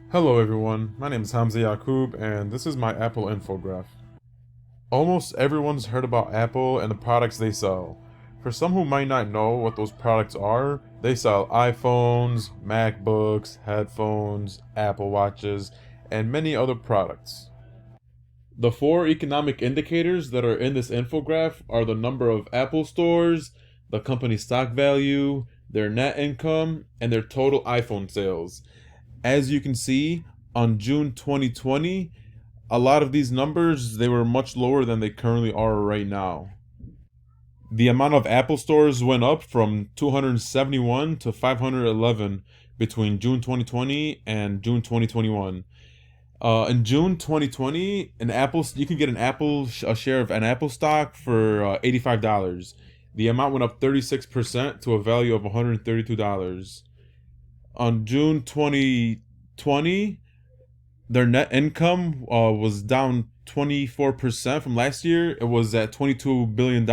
Hello everyone, my name is Hamza Yaqub and this is my Apple infograph. Almost everyone's heard about Apple and the products they sell. For some who might not know what those products are, they sell iPhones, MacBooks, headphones, Apple Watches, and many other products. The four economic indicators that are in this infograph are the number of Apple stores, the company's stock value, their net income, and their total iPhone sales. As you can see, on June 2020, a lot of these numbers they were much lower than they currently are right now. The amount of Apple stores went up from 271 to 511 between June 2020 and June 2021. In June 2020, an Apple you can get a share of an Apple stock for $85. The amount went up 36% to a value of $132. On June 2020, their net income was down 24% from last year. It was at $22 billion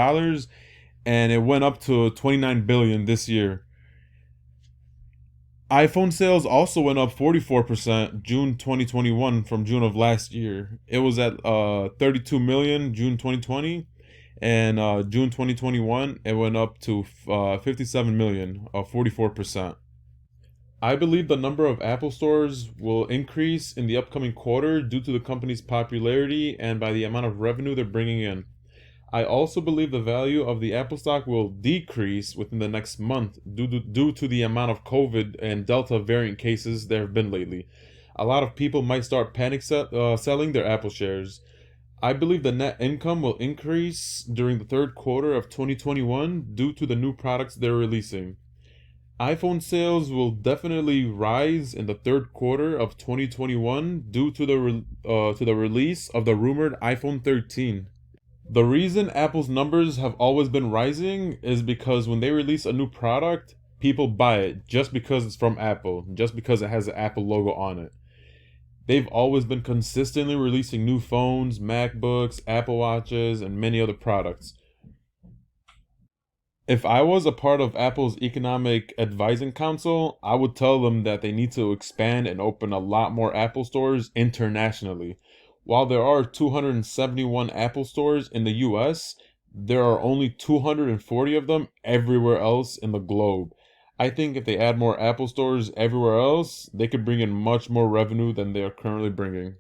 and it went up to $29 billion this year. iPhone sales also went up 44% June 2021 from June of last year. It was at 32 million June 2020, and June 2021 it went up to 57 million, 44%. I believe the number of Apple stores will increase in the upcoming quarter due to the company's popularity and by the amount of revenue they're bringing in. I also believe the value of the Apple stock will decrease within the next month due to the amount of COVID and Delta variant cases there have been lately. A lot of people might start selling their Apple shares. I believe the net income will increase during the third quarter of 2021 due to the new products they're releasing. iPhone sales will definitely rise in the third quarter of 2021 due to the release of the rumored iPhone 13. The reason Apple's numbers have always been rising is because when they release a new product, people buy it just because it's from Apple, just because it has the Apple logo on it. They've always been consistently releasing new phones, MacBooks, Apple Watches, and many other products. If I was a part of Apple's Economic Advising Council, I would tell them that they need to expand and open a lot more Apple stores internationally. While there are 271 Apple stores in the US, there are only 240 of them everywhere else in the globe. I think if they add more Apple stores everywhere else, they could bring in much more revenue than they are currently bringing.